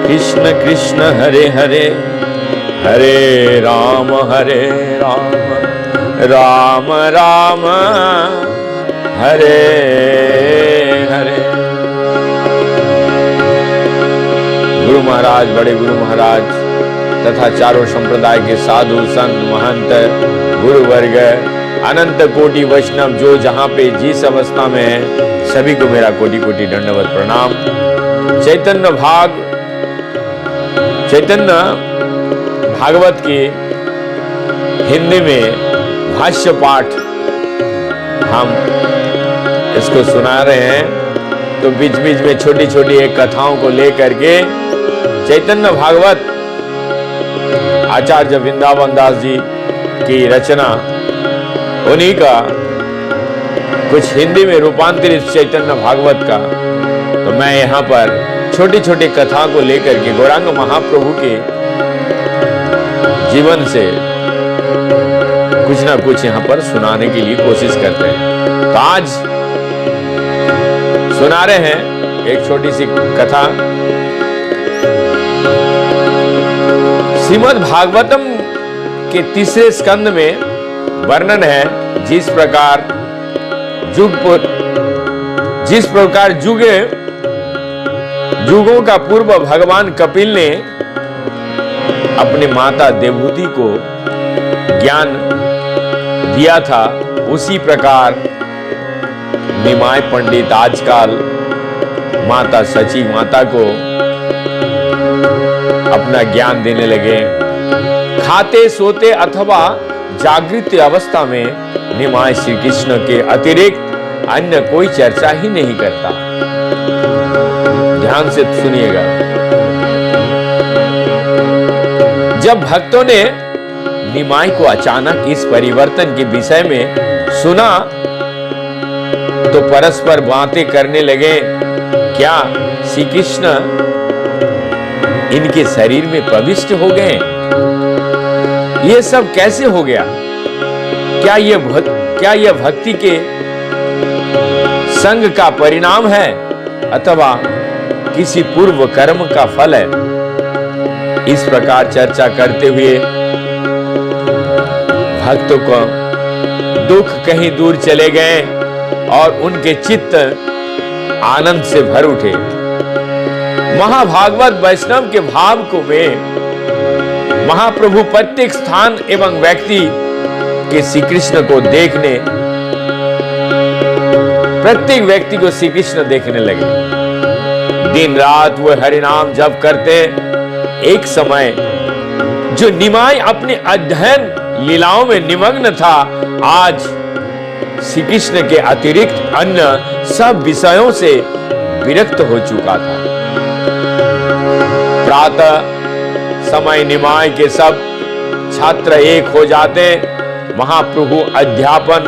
कृष्ण कृष्ण हरे हरे, हरे राम राम राम हरे हरे। गुरु महाराज, बड़े गुरु महाराज तथा चारों संप्रदाय के साधु संत महंत गुरु वर्ग अनंत कोटि वैष्णव जो जहां पे जिस अवस्था में है, सभी को मेरा कोटि कोटि दंडवत प्रणाम। चैतन्य भागवत की हिंदी में भाष्य पाठ हम इसको सुना रहे हैं। तो बीच बीच में छोटी छोटी एक कथाओं को लेकर के चैतन्य भागवत आचार्य वृंदावन दास जी की रचना, उन्हीं का कुछ हिंदी में रूपांतरित चैतन्य भागवत का, तो मैं यहाँ पर छोटी छोटी कथा को लेकर के गौरांग महाप्रभु के जीवन से कुछ ना कुछ यहाँ पर सुनाने के लिए कोशिश करते हैं। तो आज सुना रहे हैं एक छोटी सी कथा। श्रीमद् भागवतम के तीसरे स्कंद में वर्णन है जिस प्रकार युगों का पूर्व भगवान कपिल ने अपनी माता देवहूति को ज्ञान दिया था, उसी प्रकार निमाय पंडित आजकल माता सची माता को अपना ज्ञान देने लगे। खाते सोते अथवा जागृत अवस्था में निमाय श्री कृष्ण के अतिरिक्त अन्य कोई चर्चा ही नहीं करता। ध्यान से सुनिएगा। जब भक्तों ने निमाय को अचानक इस परिवर्तन के विषय में सुना तो परस्पर बातें करने लगे। क्या श्री कृष्ण इनके शरीर में प्रविष्ट हो गए? ये सब कैसे हो गया? क्या यह भक्ति के संग का परिणाम है अथवा किसी पूर्व कर्म का फल है? इस प्रकार चर्चा करते हुए भक्तों को दुख कहीं दूर चले गए और उनके चित्त आनंद से भर उठे। महाभागवत वैष्णव के भाव को में महाप्रभु प्रत्येक स्थान एवं व्यक्ति के श्री कृष्ण को देखने, प्रत्येक व्यक्ति को श्री कृष्ण देखने लगे। दिन रात वो हरिनाम जप करते। एक समय जो निमाय अपने अध्ययन लीलाओं में निमग्न था, आज श्री कृष्ण के अतिरिक्त अन्य सब विषयों से विरक्त हो चुका था। प्रातः समय निमाय के सब छात्र एक हो जाते, महाप्रभु अध्यापन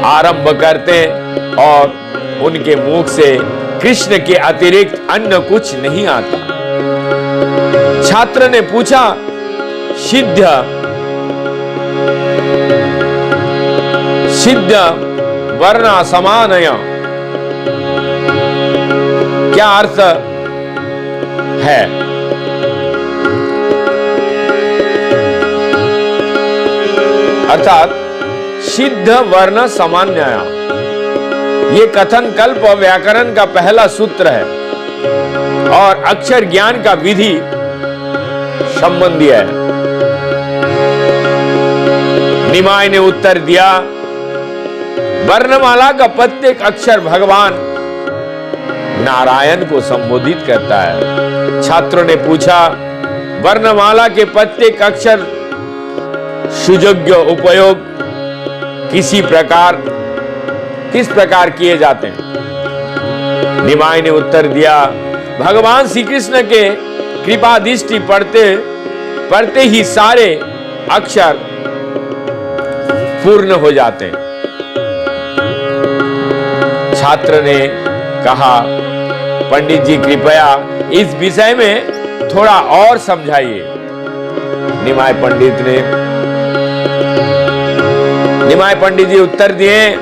आरंभ करते और उनके मुख से कृष्ण के अतिरिक्त अन्य कुछ नहीं आता। छात्र ने पूछा, सिद्ध वर्ण समानय क्या अर्थ है? अर्थात सिद्ध वर्ण सामान्य, ये कथन कल्प और व्याकरण का पहला सूत्र है और अक्षर ज्ञान का विधि संबंधी है। निमाय ने उत्तर दिया, वर्णमाला का प्रत्येक अक्षर भगवान नारायण को संबोधित करता है। छात्रों ने पूछा, वर्णमाला के प्रत्येक अक्षर सुयोग्य उपयोग किस प्रकार किए जाते हैं? निमाय ने उत्तर दिया, भगवान श्री कृष्ण के कृपा दृष्टि पढ़ते ही सारे अक्षर पूर्ण हो जाते हैं। छात्र ने कहा, पंडित जी कृपया इस विषय में थोड़ा और समझाइए। निमाय पंडित जी उत्तर दिए,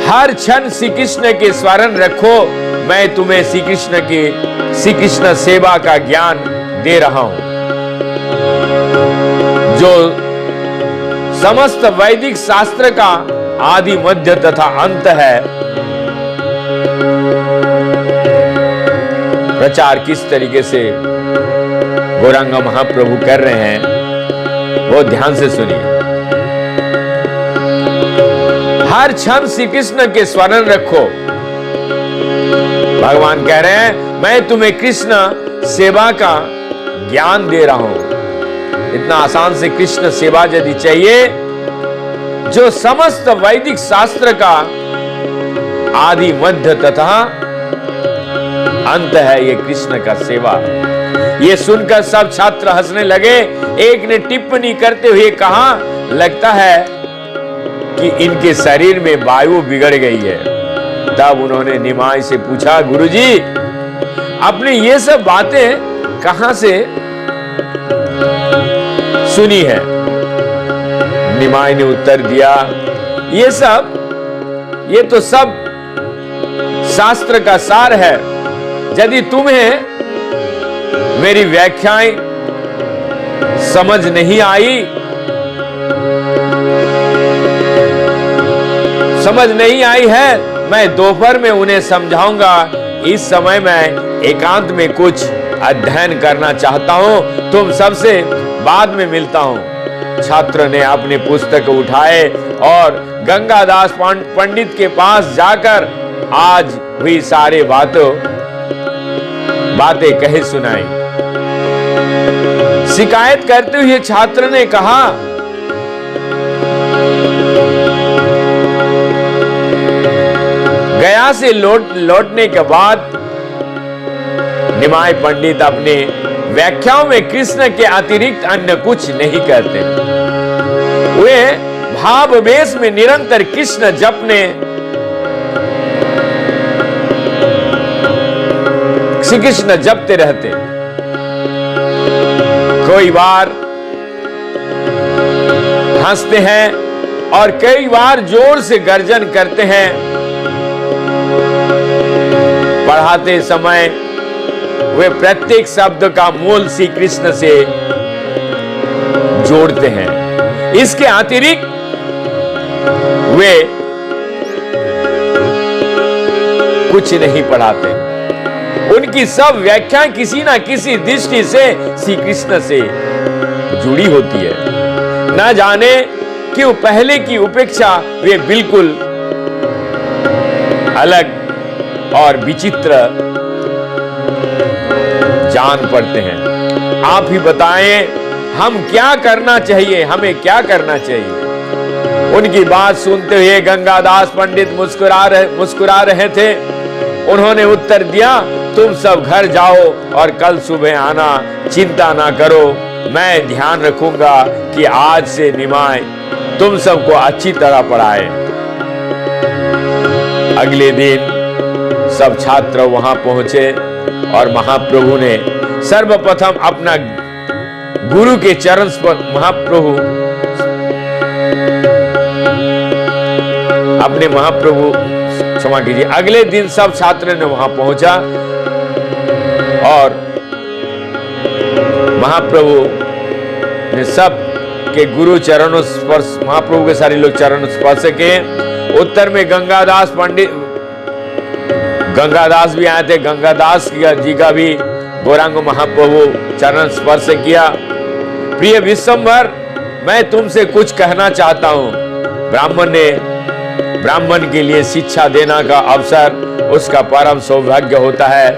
हर क्षण श्री कृष्ण के स्मरण रखो, मैं तुम्हें श्री कृष्ण के श्री कृष्ण सेवा का ज्ञान दे रहा हूं, जो समस्त वैदिक शास्त्र का आदि मध्य तथा अंत है। प्रचार किस तरीके से गौरांग महाप्रभु कर रहे हैं वो ध्यान से सुनिए। हर क्षण श्री कृष्ण के स्मरण रखो। भगवान कह रहे हैं मैं तुम्हें कृष्ण सेवा का ज्ञान दे रहा हूं। इतना आसान से कृष्ण सेवा यदि चाहिए, जो समस्त वैदिक शास्त्र का आदि मध्य तथा अंत है, ये कृष्ण का सेवा। ये सुनकर सब छात्र हंसने लगे। एक ने टिप्पणी करते हुए कहा, लगता है कि इनके शरीर में वायु बिगड़ गई है। तब उन्होंने निमाई से पूछा, गुरुजी आपने ये सब बातें कहां से सुनी है? निमाई ने उत्तर दिया, ये तो सब शास्त्र का सार है। यदि तुम्हें मेरी व्याख्याएं समझ नहीं आई है, मैं दोपहर में उन्हें समझाऊंगा। इस समय मैं एकांत में कुछ अध्ययन करना चाहता हूं, तुम सबसे बाद में मिलता हूं। छात्र ने अपने पुस्तक उठाए और गंगादास पंडित के पास जाकर आज हुई सारी बातें कहे सुनाई। शिकायत करते हुए छात्र ने कहा, गया से लौटने के बाद निमाई पंडित अपने व्याख्याओं में कृष्ण के अतिरिक्त अन्य कुछ नहीं करते। वे भाववेश में निरंतर कृष्ण जपने, श्री कृष्ण जपते रहते। कोई बार हंसते हैं और कई बार जोर से गर्जन करते हैं। पढ़ाते समय वे प्रत्येक शब्द का मूल श्री कृष्ण से जोड़ते हैं। इसके अतिरिक्त वे कुछ नहीं पढ़ाते। उनकी सब व्याख्या किसी ना किसी दृष्टि से श्री कृष्ण से जुड़ी होती है। न जाने क्यों पहले की उपेक्षा वे बिल्कुल अलग और विचित्र जान पड़ते हैं। आप ही बताएं, हम क्या करना चाहिए, हमें क्या करना चाहिए? उनकी बात सुनते हुए गंगादास पंडित मुस्कुरा रहे थे। उन्होंने उत्तर दिया, तुम सब घर जाओ और कल सुबह आना, चिंता ना करो। मैं ध्यान रखूंगा कि आज से निमाई तुम सबको अच्छी तरह पढ़ाए। अगले दिन सब छात्र वहां पहुंचे और महाप्रभु ने सर्वप्रथम अपना गुरु के चरण स्पर्श, क्षमा कीजिए। अगले दिन सब छात्र ने वहां पहुंचा और महाप्रभु ने सब के गुरु चरणों स्पर्श, महाप्रभु के सारे लोग चरण स्पर्श किए। उत्तर में गंगादास भी आए थे। गंगादास जी का भी गौरांग महाप्रभु चरण स्पर्श किया। प्रिय विश्वंभर, मैं तुमसे कुछ कहना चाहता हूं। ब्राह्मण के लिए शिक्षा देना का अवसर उसका परम सौभाग्य होता है।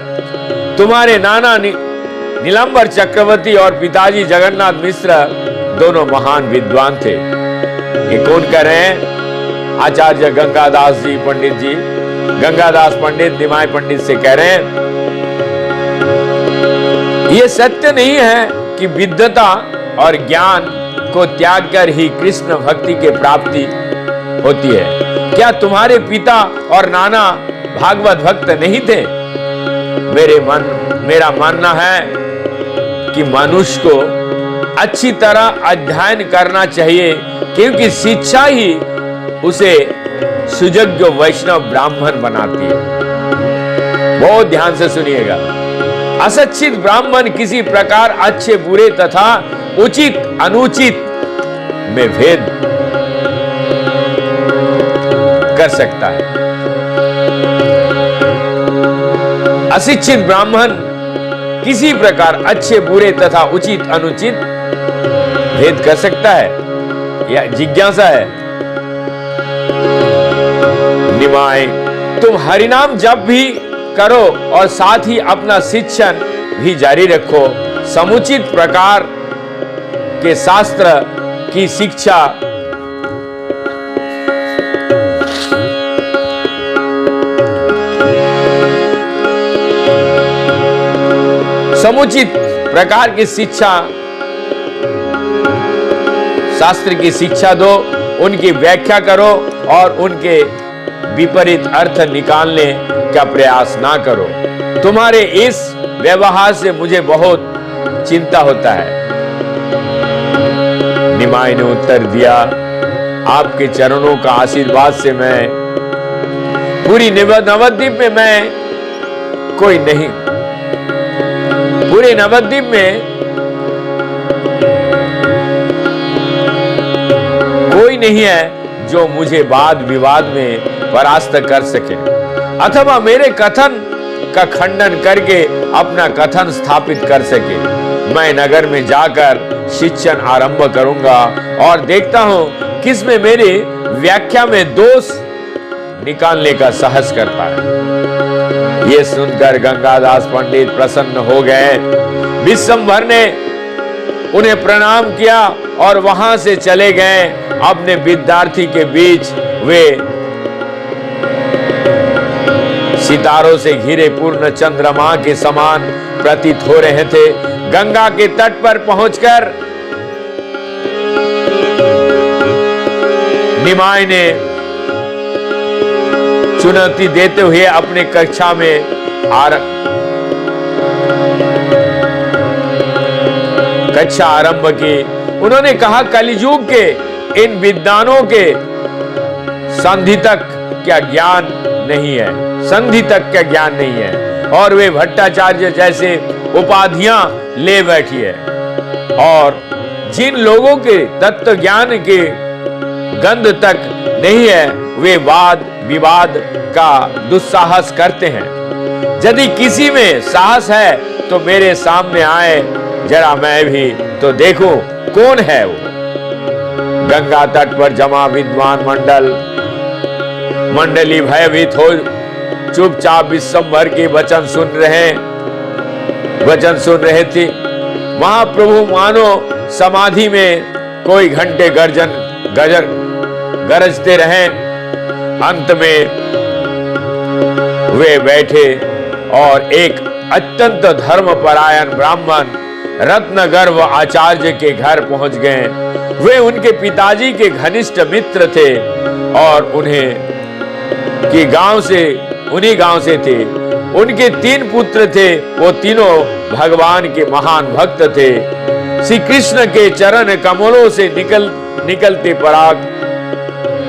तुम्हारे नाना नीलांबर चक्रवर्ती और पिताजी जगन्नाथ मिश्र दोनों महान विद्वान थे। ये कौन कह रहे हैं? आचार्य गंगादास जी पंडित जी। गंगादास पंडित निमाई पंडित से कह रहे हैं, यह सत्य नहीं है कि विद्वता और ज्ञान को त्याग कर ही कृष्ण भक्ति की प्राप्ति होती है। क्या तुम्हारे पिता और नाना भागवत भक्त नहीं थे? मेरा मानना है कि मनुष्य को अच्छी तरह अध्ययन करना चाहिए, क्योंकि शिक्षा ही उसे सुयोग्य वैष्णव ब्राह्मण बनाती है। बहुत ध्यान से सुनिएगा। अशिक्षित ब्राह्मण किसी प्रकार अच्छे बुरे तथा उचित अनुचित में भेद कर सकता है। अशिक्षित ब्राह्मण किसी प्रकार अच्छे बुरे तथा उचित अनुचित भेद कर सकता है। यह जिज्ञासा है। निमाय, तुम हरिनाम जप भी करो और साथ ही अपना शिक्षण भी जारी रखो। समुचित प्रकार के शास्त्र की शिक्षा समुचित प्रकार की शिक्षा शास्त्र की शिक्षा दो, उनकी व्याख्या करो और उनके विपरीत अर्थ निकालने का प्रयास ना करो। तुम्हारे इस व्यवहार से मुझे बहुत चिंता होता है। निमाय ने उत्तर दिया, आपके चरणों का आशीर्वाद से मैं पूरी नवद्वीप में मैं कोई नहीं, पूरे नवद्वीप में कोई नहीं है जो मुझे वाद विवाद में परास्त कर सके अथवा मेरे कथन का खंडन करके अपना कथन स्थापित कर सके। मैं नगर में जाकर शिक्षण आरंभ करूंगा और देखता हूं किसमें मेरी व्याख्या में दोष निकालने का साहस करता है। ये सुनकर गंगादास पंडित प्रसन्न हो गए। विश्वंभर ने उन्हें प्रणाम किया और वहां से चले गए। अपने विद्यार्थी के बीच वे सितारों से घिरे पूर्ण चंद्रमा के समान प्रतीत हो रहे थे। गंगा के तट पर पहुंचकर निमाय ने चुनौती देते हुए अपने कक्षा में कक्षा आरंभ की। उन्होंने कहा, कलियुग के इन विद्वानों के संधि तक क्या ज्ञान नहीं है, संधि तक क्या ज्ञान नहीं है और वे भट्टाचार्य जैसे उपाधियां ले बैठी है और जिन लोगों के तत्व ज्ञान के गंध तक नहीं है वे वाद विवाद का दुस्साहस करते हैं। यदि किसी में साहस है तो मेरे सामने आए, जरा मैं भी तो देखूं कौन है वो। गंगा तट पर जमा विद्वान मंडली भयभीत हो चुपचाप विश्वंभर के वचन सुन रहे थे। महाप्रभु मानो समाधि में कोई घंटे गरजते रहे। अंत में वे बैठे और एक अत्यंत धर्मपरायण ब्राह्मण रत्नगर्भ आचार्य के घर पहुंच गए। वे उनके पिताजी के घनिष्ठ मित्र थे और उन्हीं गांव से थे। उनके 3 पुत्र थे। वो तीनों भगवान के महान भक्त थे। श्री कृष्ण के चरण कमलों से निकलते पराग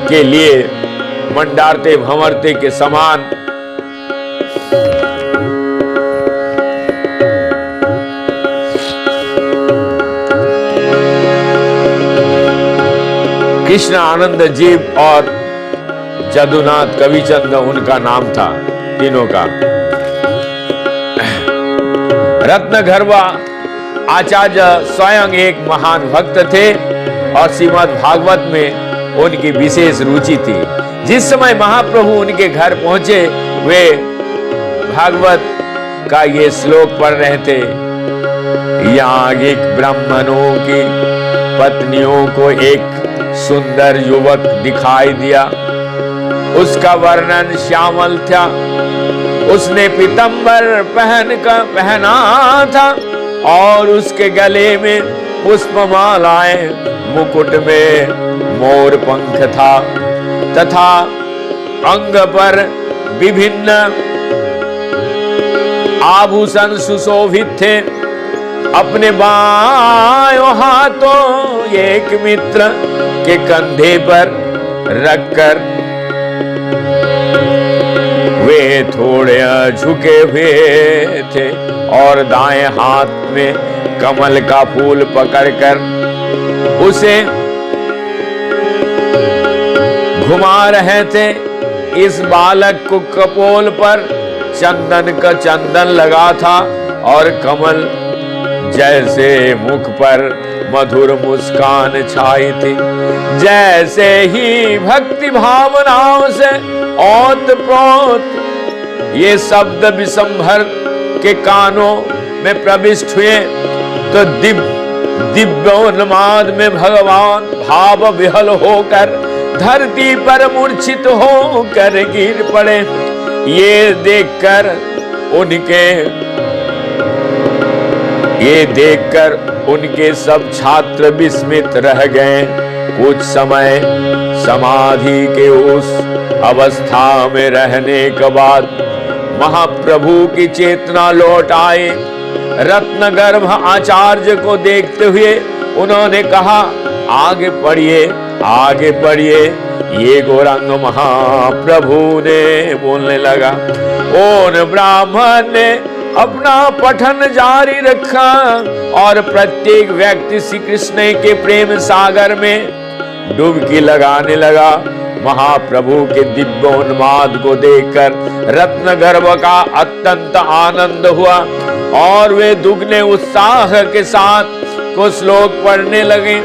के लिए मंडारते भंवरते के समान कृष्ण आनंद जीव और जदुनाथ कविचंद उनका नाम था तीनों का। रत्नगर्भ आचार्य स्वयं एक महान भक्त थे और श्रीमद् भागवत में उनकी विशेष रुचि थी। जिस समय महाप्रभु उनके घर पहुंचे वे भागवत का ये श्लोक पढ़ रहे थे। याज्ञिक ब्राह्मणों की पत्नियों को एक सुंदर युवक दिखाई दिया। उसका वर्णन श्यामल था। उसने पीतांबर पहना था और उसके गले में पुष्पमालाएं, मुकुट में मोर पंख था तथा अंग पर विभिन्न आभूषण सुशोभित थे। अपने बायों हाथों एक मित्र के कंधे पर रखकर वे थोड़े झुके हुए थे और दाएं हाथ में कमल का फूल पकड़कर उसे घुमा रहे थे। इस बालक को कपोल पर चंदन का चंदन लगा था और कमल जैसे मुख पर मधुर मुस्कान छाई थी। जैसे ही भक्ति भावनाओं से ओतप्रोत ये शब्द विशंभर के कानों में प्रविष्ट हुए तो दिव्योन्माद में भगवान भाव विहल होकर धरती पर मूर्छित होकर गिर पड़े। ये देखकर उनके सब छात्र विस्मित रह गए। कुछ समय समाधि के उस अवस्था में रहने के बाद महाप्रभु की चेतना लौट आए। रत्नगर्भ आचार्य को देखते हुए उन्होंने कहा, आगे पढ़िए, आगे पढ़िए। ये गौरांग महाप्रभु ने बोलने लगा। उन ब्राह्मण ने अपना पठन जारी रखा और प्रत्येक व्यक्ति श्री कृष्ण के प्रेम सागर में डुबकी लगाने लगा। महाप्रभु के दिव्योन्माद को देखकर रत्नगर्भ का अत्यंत आनंद हुआ और वे दुगने उत्साह के साथ कुछ श्लोक पढ़ने लगे।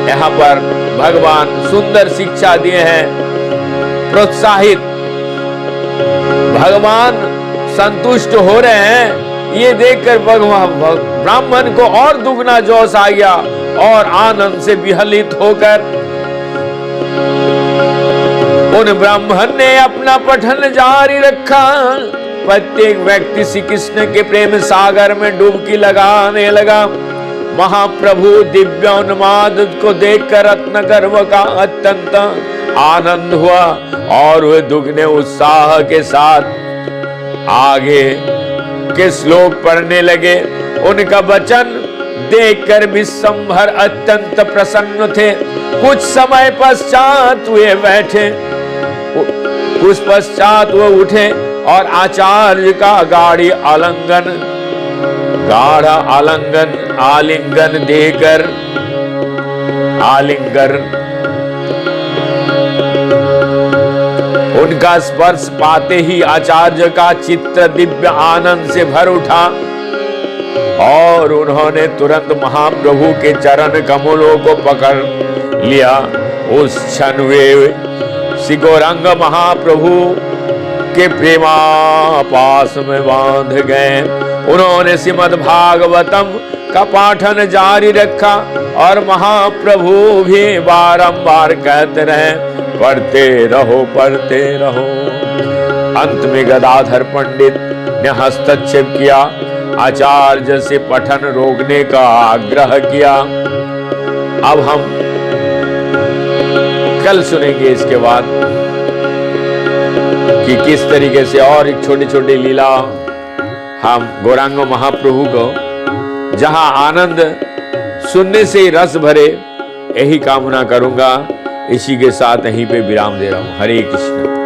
यहाँ पर भगवान सुंदर शिक्षा दिए हैं, प्रोत्साहित। भगवान संतुष्ट हो रहे हैं। ये देखकर भगवान ब्राह्मण को और दुगना जोश आ गया और आनंद से विहलित होकर उन ब्राह्मण ने अपना पठन जारी रखा। प्रत्येक व्यक्ति श्री कृष्ण के प्रेम सागर में डुबकी लगाने लगा। महाप्रभु दिव्योन्माद को देखकर रत्नगर्भ का अत्यंत आनंद हुआ और वे दुगने उत्साह के साथ आगे के श्लोक पढ़ने लगे। उनका वचन देखकर विशंभर अत्यंत प्रसन्न थे। कुछ समय पश्चात वे बैठे, कुछ पश्चात वो उठे और आचार्य का गाढ़ा आलिंगन देकर उनका स्पर्श पाते ही आचार्य का चित्त दिव्य आनंद से भर उठा और उन्होंने तुरंत महाप्रभु के चरण कमलों को पकड़ लिया। उस क्षण वे श्री गौरांग महाप्रभु के प्रेमापास में बांध गए। उन्होंने श्रीमद् भागवतम का पाठन जारी रखा और महाप्रभु भी बारंबार कहते रहे, पढ़ते रहो, पढ़ते रहो। अंत में गदाधर पंडित ने हस्तक्षेप किया, आचार्य से पठन रोकने का आग्रह किया। अब हम कल सुनेंगे इसके बाद कि किस तरीके से और एक छोटी छोटी लीला हम गौरांग महाप्रभु को, जहां आनंद सुनने से ही रस भरे, यही कामना करूंगा। इसी के साथ यहीं पे विराम दे रहा हूं। हरे कृष्ण।